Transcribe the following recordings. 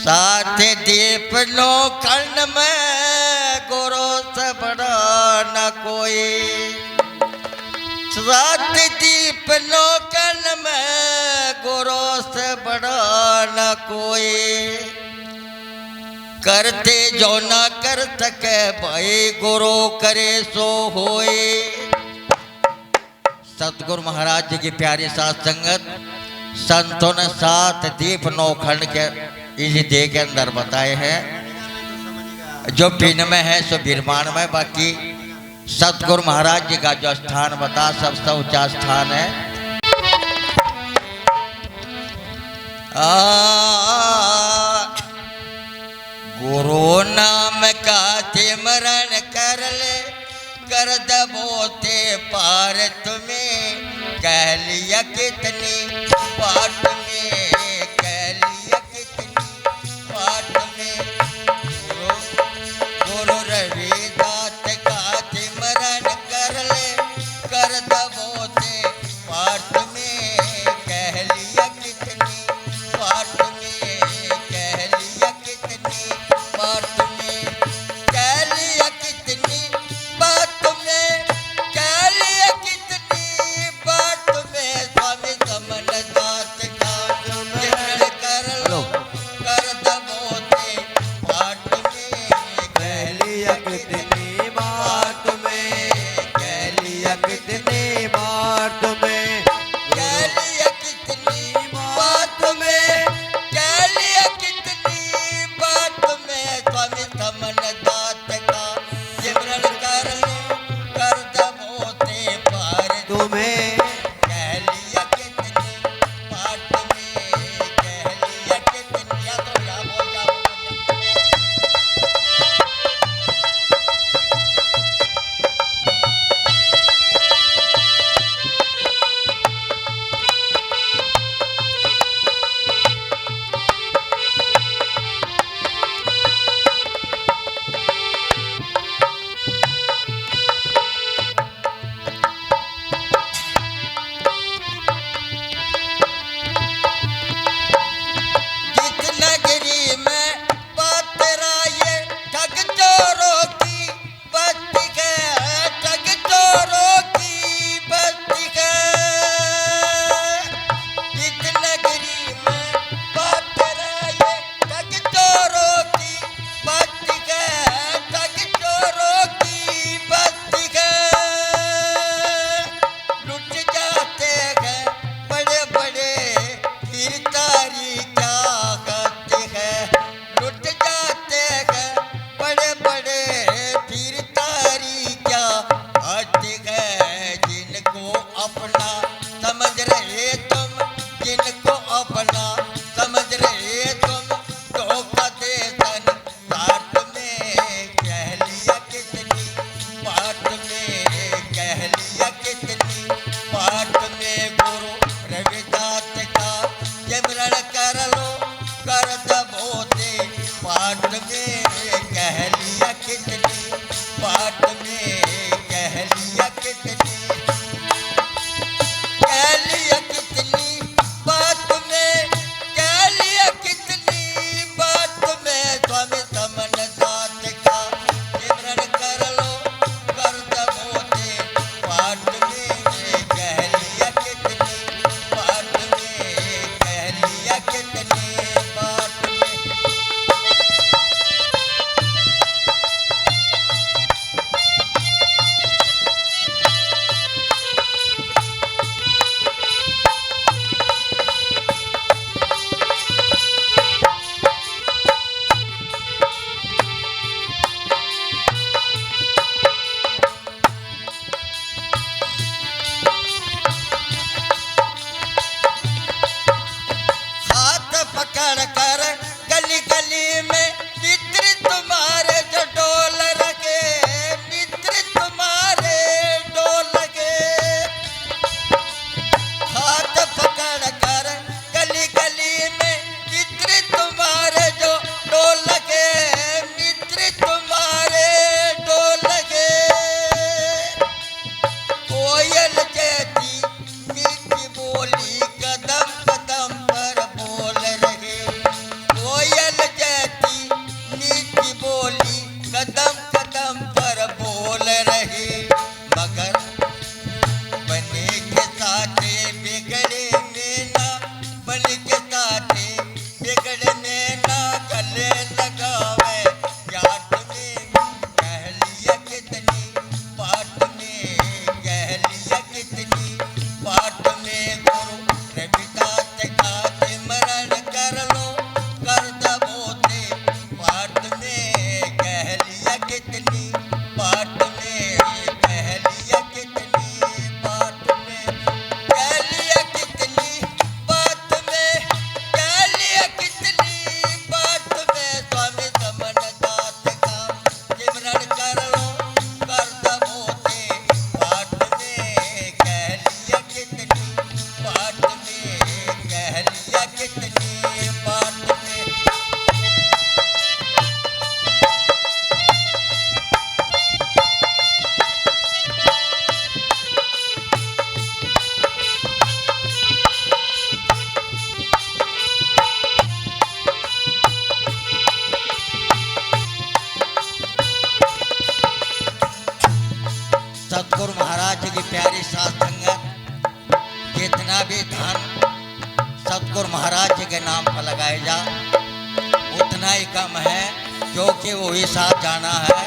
साथ दीप नो खंड में गुरु से बड़ा न कोई। साथ दीप नो खंड में गुरु से बड़ा न कोई। करते जो न कर सके भाई गुरु करे सो होए। सतगुरु महाराज जी की प्यारी साथ संगत संतों ने सात दीप नौ खंड के इसी देह के अंदर बताए हैं। जो पिन में है सो बिरमान में, बाकी सतगुरु महाराज जी का जो स्थान बता सबसे ऊंचा स्थान है। गुरु नाम का सिमरन कर ले, कर दबोते पार तुम्हें। कह लिया कितनी बात में, कह लिया कितनी बात में। गुरु रविदास का सिमरन कर ले, कर दबोते पार तुम्हें। कह लिया कितनी बात में, कह लिया कितनी बात में, कह लिया कितनी बात में, कह लिया कितनी बात में। स्वामी समन दास का सिमरन कर लो, कर दबोते पाठ में। कह लिया कितनी बात में, कह लिया कितनी बात में, कह लिया कितनी बात में, कह लिया कितनी बात में। स्वामी समन दास का सिमरन कर लो, कर दबोते पार तुम्हें। कह लिया कितनी बात में, कह लिया कितनी। या तो या बोल जा जिस नगरी में बातरा ये ठग चोरों की बस्ती है, ठग चोरों की बस्ती है। जिस नगरी में बातरा ये ठग चोरों की बस्ती है, ठग चोरों की बस्ती है। लुट जाते हैं बड़े बड़े गिरदारी क्या करते हैं। लुट जाते हैं बड़े बड़े गिरदारी क्या आते हैं। जिनको अपना समझ रहे तुम, जिनको अपना समझ रहे तुम, धोखा दे संसार में। कह लिया कितनी बात में, कह लिया कितनी बात में। गुरु रविदास का सिमरन कर लो, कर दबोते पाठ में। कह लिया कितनी बात में, कह लिया कितनी, कह लिया कितनी बात में, कह लिया कितनी बात में। स्वामी समन दास का सिमरन कर लो, कर दबोते पाठ में। कह लिया कितनी बात में, कह लिया कितनी बात में। हाथ पकड़ कर गली गली में मित्र तुम्हारे जो डोल रखे, मित्र तुम्हारे डोल लगे। हाथ पकड़ कर गली गली में मित्र तुम्हारे जो डोल लगे, मित्र तुम्हारे डोल लगे। कोयल जैसी मीठी बोली कदम कदम पर बोल रहे। कोयल नाम लगाए जा, उतना ही कम है, क्योंकि वही साथ जाना है।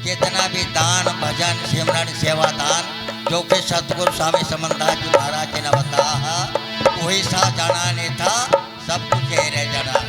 कितना भी दान भजन सिमरन सेवादान जो कि सतगुरु स्वामी समनदास जी महाराज जी ने बताया, वही साथ जाना नहीं था, सब कुछ यही रह जाना।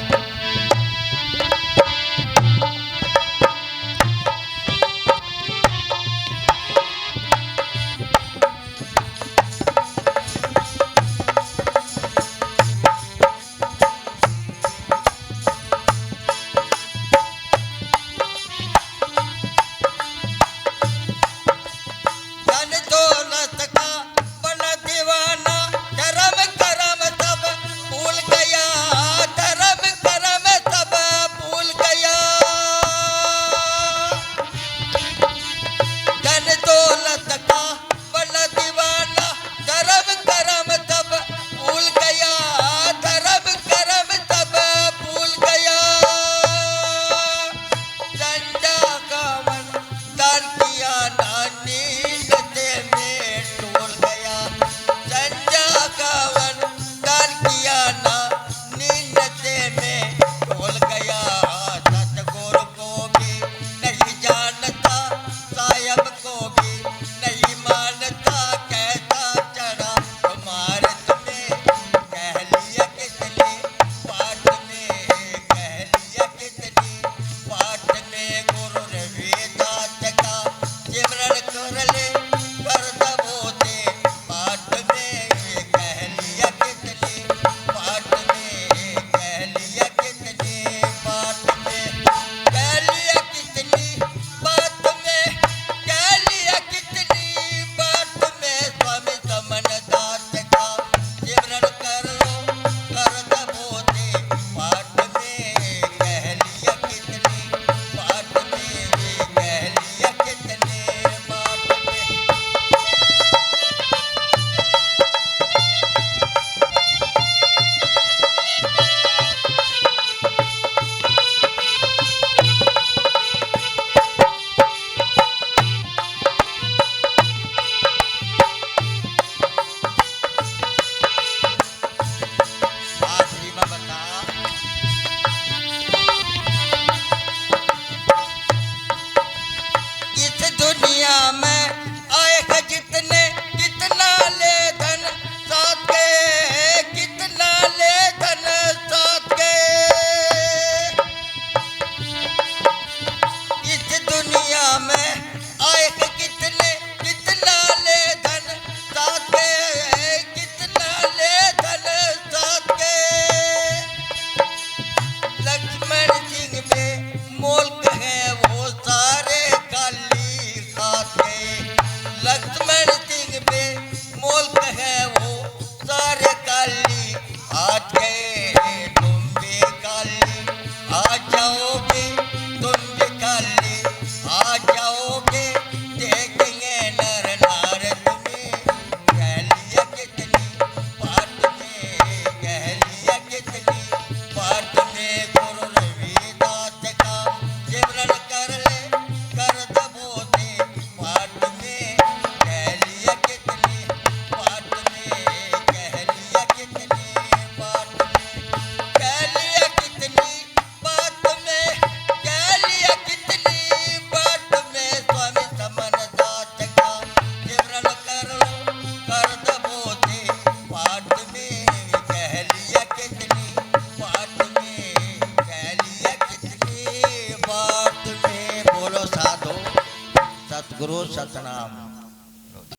गुरु सतनाम।